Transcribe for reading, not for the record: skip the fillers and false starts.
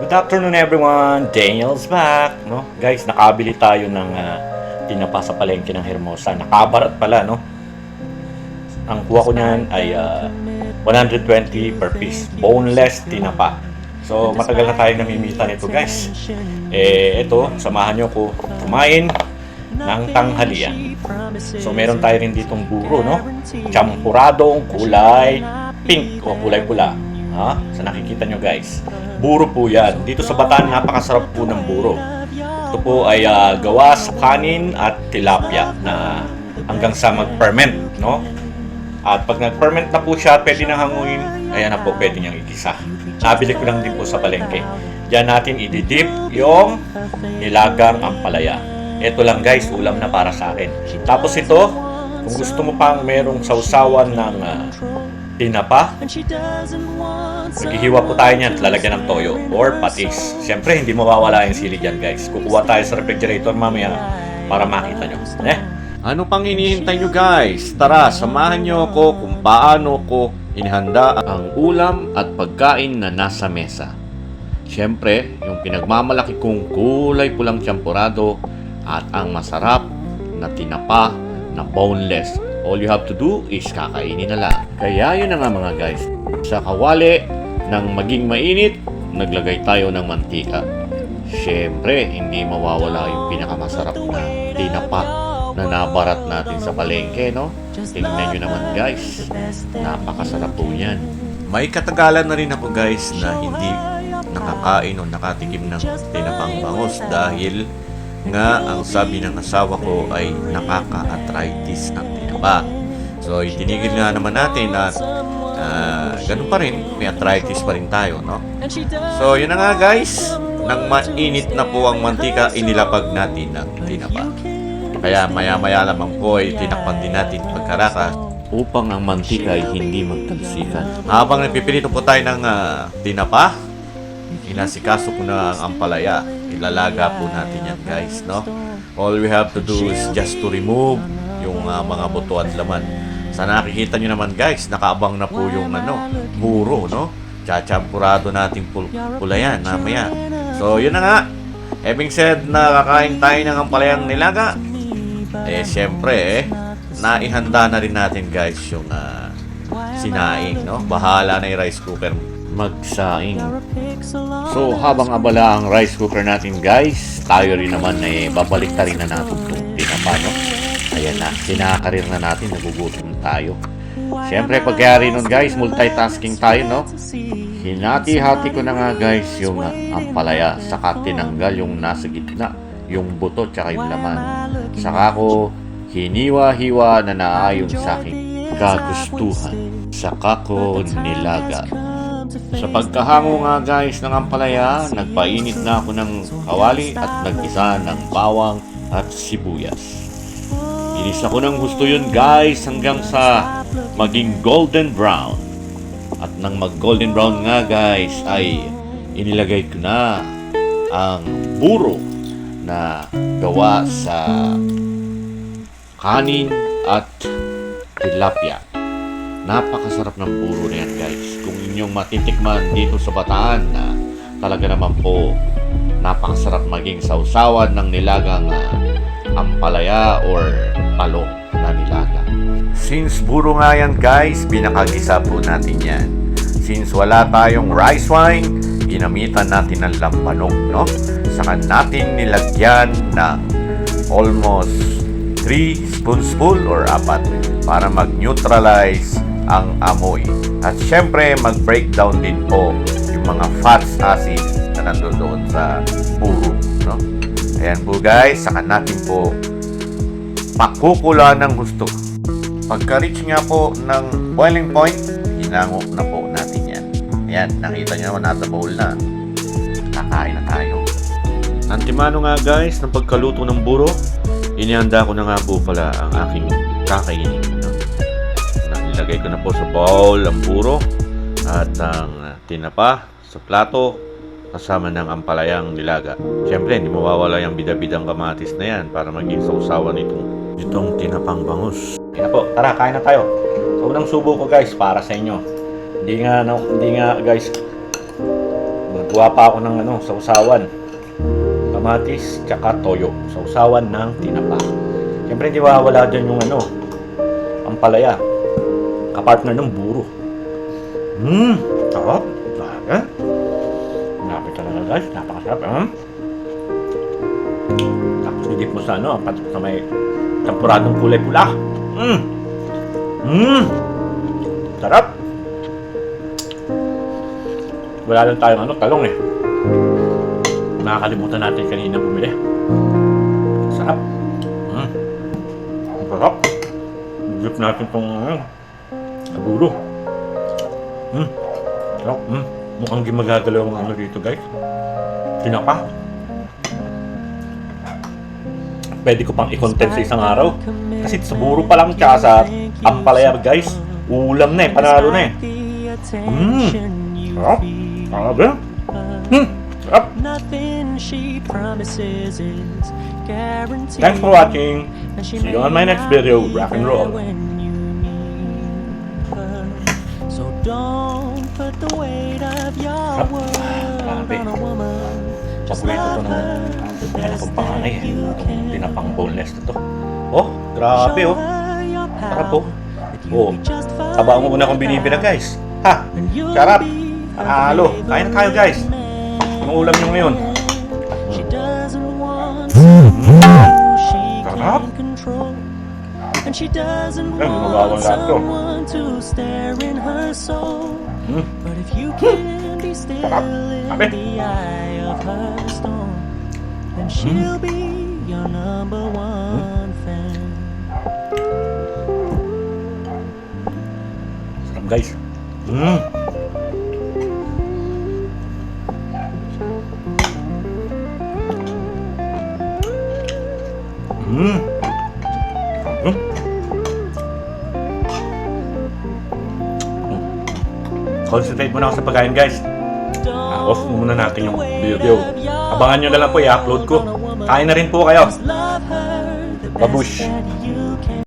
Good afternoon everyone, Daniel's back, no? Guys, nakabili tayo ng tinapa sa palengke ng Hermosa. Nakabarat pala, no? Ang kuha ko niyan ay 120 per piece, boneless tinapa. So, matagal na tayo namimita nito, guys. Ito, samahan nyo ko kumain ng tanghalian. So, meron tayo rin ditong buro, no? Champuradong kulay pink o kulay pula. Ha? Sa nakikita nyo, guys. Buro po yan. Dito sa Bataan, napakasarap po ng buro. Ito po ay gawa sa kanin at tilapia na hanggang sa mag-ferment, no? At pag nag-ferment na po siya, pwede nang hanguin. Ayan na po, pwede niyang igisa. Nabili ko lang din po sa palengke. Diyan natin ididip yung nilagang ampalaya. Ito lang guys, ulam na para sa akin. Tapos ito, kung gusto mo pang merong sausawan ng tinapa, maghihiwa po tayo niyan, lalagyan ng toyo or patis. Siyempre, hindi mawawala yung sili dyan guys. Kukuha tayo sa refrigerator mamaya para makita nyo. Ano pang hinihintay nyo guys? Tara, samahan nyo ako kung paano ko inihanda ang ulam at pagkain na nasa mesa. Siyempre, yung pinagmamalaki kong kulay pulang champurado at ang masarap na tinapa na boneless. All you have to do is kakainin na lang. Kaya yun na nga mga guys. Sa kawali nang maging mainit, naglagay tayo ng mantika. Siyempre, hindi mawawala yung pinakamasarap na tinapa na nabarat natin sa palengke, no? Tingnan nyo naman guys, napakasarap po yan. May katagalan na rin ako guys na hindi nakakain o nakatikim ng tinapang bangus dahil nga ang sabi ng asawa ko ay nakaka-arthritis ang tinapa. So itinigil nga naman natin at ganun pa rin, may arthritis pa rin tayo, no? So yun na nga guys, nang mainit na po ang mantika, inilapag natin ang tinapa. Kaya maya-maya lamang po ay tinakpan din natin pagkarakas upang ang mantika ay hindi magtalsikan. Habang nagpipilito po tayo ng tinapa, inasikaso ko na ang ampalaya. Ilalaga po natin yan guys, no? All we have to do is just to remove yung mga buto at laman. Sa nakikita nyo naman guys, nakaabang na po yung buro, no? Chachampurado natin pula yan mamaya. So yun na nga. Having said na kakain tayo ng ampalayang nilaga, siyempre, naihanda na rin natin guys yung sinaing, no? Bahala na yung rice cooker magsaing. So, habang abala ang rice cooker natin guys, tayo rin naman babalik na rin na natin itong tinapa, no? Ayan na, sinakarir na natin, nagugutom tayo. Siyempre, pagkayari nun guys, multitasking tayo, no? Hinati-hati ko na nga guys yung ampalaya, saka tinanggal yung nasa gitna, yung buto tsaka yung laman. Saka ko hiniwa-hiwa na naayon sa aking kagustuhan. Saka ko nilaga. Sa pagkahango nga guys ng ampalaya, nagpainit na ako ng kawali at nag-isa ng bawang at sibuyas. Inisa ko ng gusto yun guys hanggang sa maging golden brown. At nang mag-golden brown nga guys ay inilagay ko na ang buro na gawa sa kanin at tilapia. Napakasarap ng buro na yan guys. Kung inyong matitikman dito sa Bataan na talaga naman po napakasarap maging sausawan ng nilagang ampalaya or talong na nilaga. Since buro nga yan guys, pinakagisa po natin yan. Since wala tayong rice wine, ginamitan natin ng lambanog, no? Saka natin nilagyan ng almost 3 spoonful or 4 para mag-neutralize ang amoy. At syempre, mag-breakdown din po yung mga fats acid na nandoon sa buro, no? Ayan po guys, saka natin po pakukula ng gusto. Pagka-reach nga po ng boiling point, hinango na po natin yan. Ayan, nakita nyo naman nasa bowl na. Kakain na tayo. Antimano nga guys, ng pagkaluto ng buro, inihanda ko na nga po pala ang aking kakainin. Nilagay ko na po sa bowl ang buro at ang tinapa sa plato kasama ng ampalayang nilaga. Siyempre, hindi mawawala yung bida-bidang kamatis na yan para maging sausawan itong tinapang bangus. Kaya po, tara, kain na tayo. So, unang subo ko guys, para sa inyo. Hindi nga guys, Gawa pa ako ng sausawan. Kamatis, tsaka toyo. Sausawan ng tinapa. Siyempre hindi wawala dyan yung ampalaya. Kapartner ng buro. Sarap. Talaga. Grabe talaga guys. Napakasarap. Tapos idip mo sa sa may tempuradong kulay pula. Sarap. Wala lang tayong talong eh. Nakakalimutan natin kanina bumili. Sarap. Sarap. Idip natin itong kaburo. Sarap. Mukhang gumagagalaw ang dito guys. Tinapa. Pwede ko pang i-content sa isang araw. Kasi sa buro pa lang tsaka sa ampalaya guys. Ulam na eh. Panalo na eh. Sarap. Sarap eh. Sarap. Thanks for watching. See you on my next video. Rock and roll. So don't put the weight of your world on a woman. Just Paborito love to ng her the anak best kong panganay that eh. you Itong can. tinapang boneless na to. Oh, grabe Show oh. her your Sarap power, oh. that Oh, you'll be just fine taba mo muna kung without. binibira guys. Ha! And you'll Sarap! be a Panalo! Kain na tayo guys! man. Anong ulam nyo ngayon? She doesn't want someone she Sarap! can't control. And she doesn't Ay, magawang want lahat to. someone to stare in her soul. But if you can be still Sarap! in Sabi! the eye of her storm, then she'll be your number one fan. Sarap guys. Concentrate muna ako sa pagkain guys. Off muna natin yung video. Abangan nyo na lang po i-upload ko. Kain na rin po kayo. Love her the Babush. best that you can.